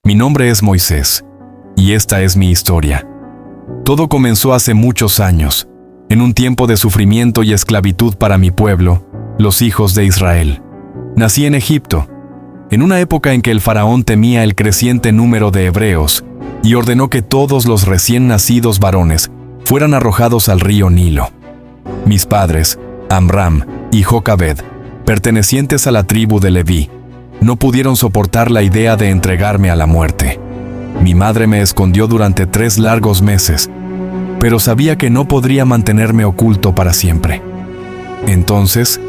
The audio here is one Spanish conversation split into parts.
Mi nombre es Moisés, y esta es mi historia. Todo comenzó hace muchos años, en un tiempo de sufrimiento y esclavitud para mi pueblo, los hijos de Israel. Nací en Egipto, en una época en que el faraón temía el creciente número de hebreos y ordenó que todos los recién nacidos varones fueran arrojados al río Nilo. Mis padres, Amram y Jocabed, pertenecientes a la tribu de Leví, no pudieron soportar la idea de entregarme a la muerte. Mi madre me escondió durante 3 largos meses, pero sabía que no podría mantenerme oculto para siempre. Entonces,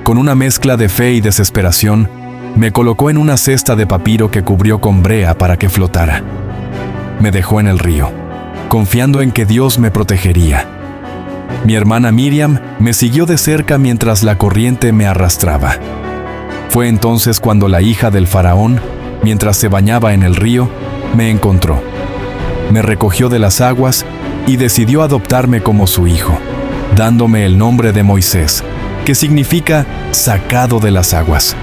con una mezcla de fe y desesperación, me colocó en una cesta de papiro que cubrió con brea para que flotara. Me dejó en el río, confiando en que Dios me protegería. Mi hermana Miriam me siguió de cerca mientras la corriente me arrastraba. Fue entonces cuando la hija del faraón, mientras se bañaba en el río, me encontró. Me recogió de las aguas y decidió adoptarme como su hijo, dándome el nombre de Moisés, que significa sacado de las aguas.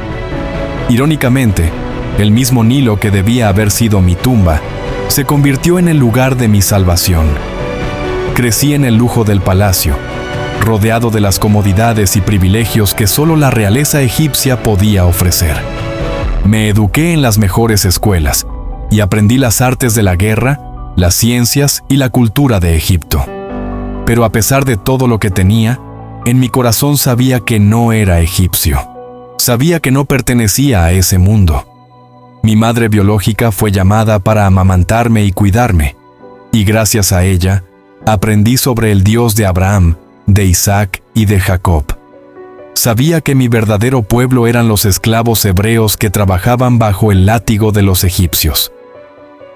Irónicamente, el mismo Nilo que debía haber sido mi tumba, se convirtió en el lugar de mi salvación. Crecí en el lujo del palacio, rodeado de las comodidades y privilegios que solo la realeza egipcia podía ofrecer. Me eduqué en las mejores escuelas y aprendí las artes de la guerra, las ciencias y la cultura de Egipto. Pero a pesar de todo lo que tenía, en mi corazón sabía que no era egipcio. Sabía que no pertenecía a ese mundo. Mi madre biológica fue llamada para amamantarme y cuidarme, y gracias a ella, aprendí sobre el Dios de Abraham, de Isaac y de Jacob. Sabía que mi verdadero pueblo eran los esclavos hebreos que trabajaban bajo el látigo de los egipcios.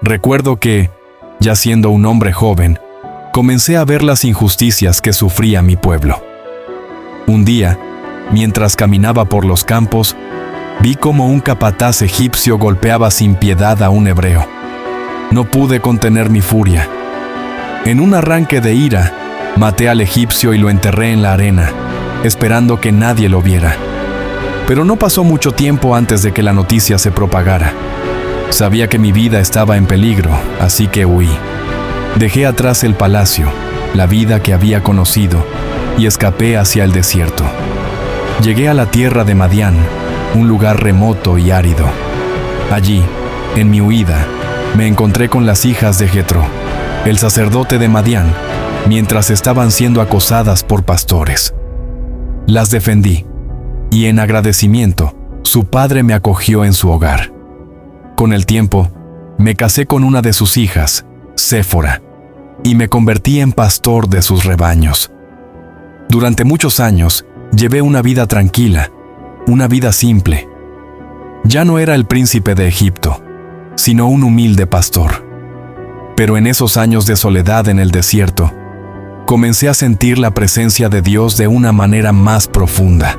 Recuerdo que, ya siendo un hombre joven, comencé a ver las injusticias que sufría mi pueblo. Un día, mientras caminaba por los campos, vi cómo un capataz egipcio golpeaba sin piedad a un hebreo. No pude contener mi furia. En un arranque de ira, maté al egipcio y lo enterré en la arena, esperando que nadie lo viera. Pero no pasó mucho tiempo antes de que la noticia se propagara. Sabía que mi vida estaba en peligro, así que huí. Dejé atrás el palacio, la vida que había conocido, y escapé hacia el desierto. Llegué a la tierra de Madián, un lugar remoto y árido. Allí, en mi huida, me encontré con las hijas de Jetro, el sacerdote de Madián, mientras estaban siendo acosadas por pastores. Las defendí, y en agradecimiento, su padre me acogió en su hogar. Con el tiempo, me casé con una de sus hijas, Séfora, y me convertí en pastor de sus rebaños. Durante muchos años, llevé una vida tranquila, una vida simple. Ya no era el príncipe de Egipto, sino un humilde pastor. Pero en esos años de soledad en el desierto, comencé a sentir la presencia de Dios de una manera más profunda.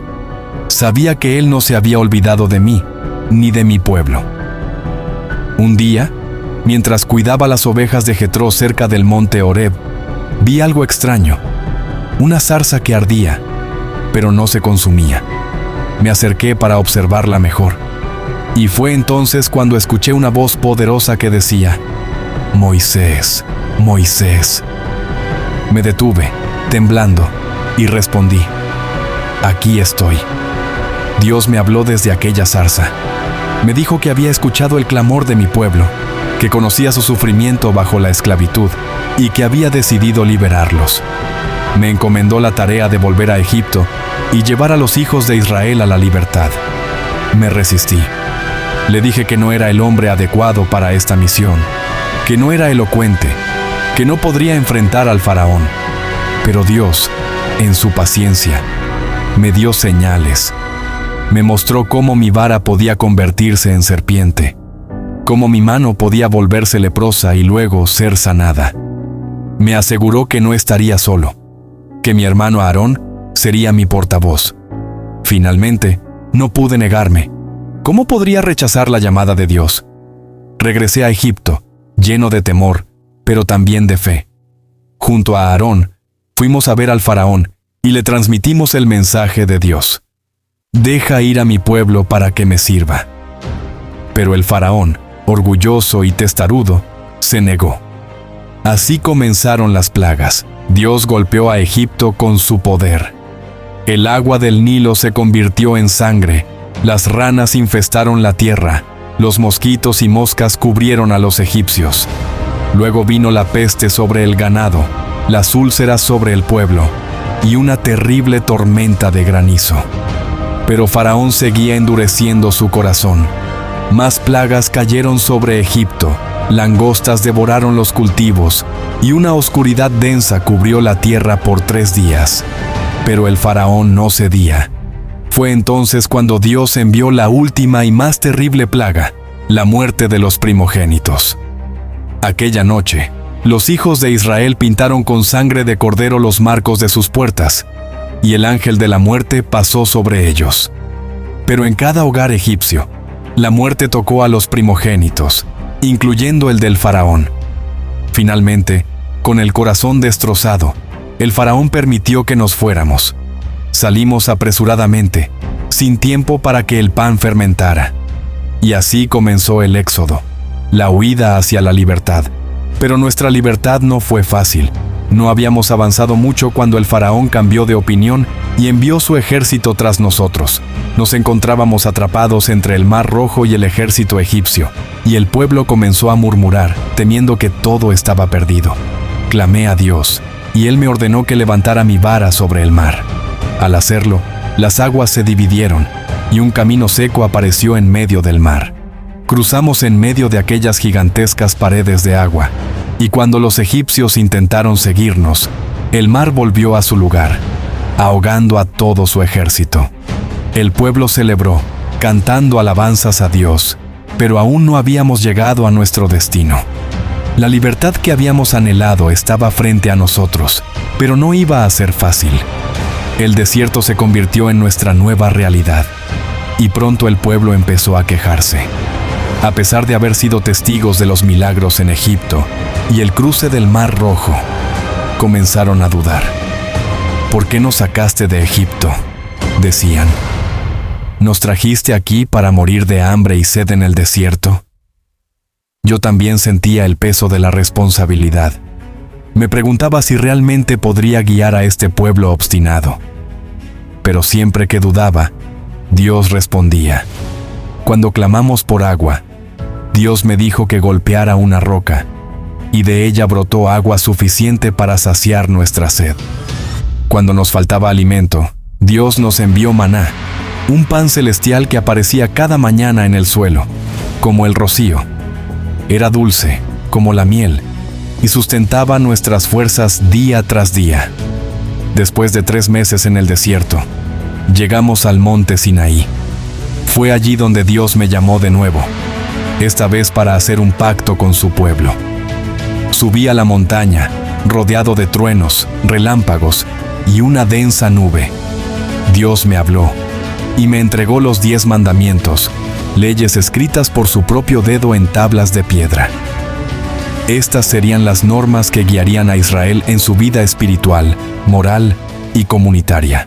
Sabía que Él no se había olvidado de mí, ni de mi pueblo. Un día, mientras cuidaba las ovejas de Jetro cerca del monte Horeb, vi algo extraño, una zarza que ardía, pero no se consumía. Me acerqué para observarla mejor, y fue entonces cuando escuché una voz poderosa que decía: «Moisés, Moisés». Me detuve, temblando, y respondí: «Aquí estoy». Dios me habló desde aquella zarza. Me dijo que había escuchado el clamor de mi pueblo, que conocía su sufrimiento bajo la esclavitud y que había decidido liberarlos. Me encomendó la tarea de volver a Egipto y llevar a los hijos de Israel a la libertad. Me resistí. Le dije que no era el hombre adecuado para esta misión, que no era elocuente, que no podría enfrentar al faraón. Pero Dios, en su paciencia, me dio señales. Me mostró cómo mi vara podía convertirse en serpiente, cómo mi mano podía volverse leprosa y luego ser sanada. Me aseguró que no estaría solo, que mi hermano Aarón sería mi portavoz. Finalmente, no pude negarme. ¿Cómo podría rechazar la llamada de Dios? Regresé a Egipto, lleno de temor, pero también de fe. Junto a Aarón, fuimos a ver al faraón y le transmitimos el mensaje de Dios. Deja ir a mi pueblo para que me sirva. Pero el faraón, orgulloso y testarudo, se negó. Así comenzaron las plagas. Dios golpeó a Egipto con su poder. El agua del Nilo se convirtió en sangre, las ranas infestaron la tierra, los mosquitos y moscas cubrieron a los egipcios. Luego vino la peste sobre el ganado, las úlceras sobre el pueblo, y una terrible tormenta de granizo. Pero Faraón seguía endureciendo su corazón. Más plagas cayeron sobre Egipto, langostas devoraron los cultivos, y una oscuridad densa cubrió la tierra por 3 días. Pero el Faraón no cedía. Fue entonces cuando Dios envió la última y más terrible plaga, la muerte de los primogénitos. Aquella noche, los hijos de Israel pintaron con sangre de cordero los marcos de sus puertas, y el ángel de la muerte pasó sobre ellos. Pero en cada hogar egipcio, la muerte tocó a los primogénitos, incluyendo el del Faraón. Finalmente, con el corazón destrozado, el Faraón permitió que nos fuéramos. Salimos apresuradamente, sin tiempo para que el pan fermentara. Y así comenzó el éxodo, la huida hacia la libertad. Pero nuestra libertad no fue fácil. No habíamos avanzado mucho cuando el Faraón cambió de opinión y envió su ejército tras nosotros. Nos encontrábamos atrapados entre el Mar Rojo y el ejército egipcio, y el pueblo comenzó a murmurar, temiendo que todo estaba perdido. Clamé a Dios, y Él me ordenó que levantara mi vara sobre el mar. Al hacerlo, las aguas se dividieron, y un camino seco apareció en medio del mar. Cruzamos en medio de aquellas gigantescas paredes de agua, y cuando los egipcios intentaron seguirnos, el mar volvió a su lugar, ahogando a todo su ejército. El pueblo celebró, cantando alabanzas a Dios, pero aún no habíamos llegado a nuestro destino. La libertad que habíamos anhelado estaba frente a nosotros, pero no iba a ser fácil. El desierto se convirtió en nuestra nueva realidad, y pronto el pueblo empezó a quejarse. A pesar de haber sido testigos de los milagros en Egipto y el cruce del Mar Rojo, comenzaron a dudar. ¿Por qué nos sacaste de Egipto?, decían. ¿Nos trajiste aquí para morir de hambre y sed en el desierto? Yo también sentía el peso de la responsabilidad. Me preguntaba si realmente podría guiar a este pueblo obstinado. Pero siempre que dudaba, Dios respondía. Cuando clamamos por agua, Dios me dijo que golpeara una roca, y de ella brotó agua suficiente para saciar nuestra sed. Cuando nos faltaba alimento, Dios nos envió maná, un pan celestial que aparecía cada mañana en el suelo, como el rocío. Era dulce, como la miel, y sustentaba nuestras fuerzas día tras día. Después de 3 meses en el desierto, llegamos al monte Sinaí. Fue allí donde Dios me llamó de nuevo, esta vez para hacer un pacto con su pueblo. Subí a la montaña, rodeado de truenos, relámpagos y una densa nube. Dios me habló y me entregó los 10 mandamientos, leyes escritas por su propio dedo en tablas de piedra. Estas serían las normas que guiarían a Israel en su vida espiritual, moral y comunitaria.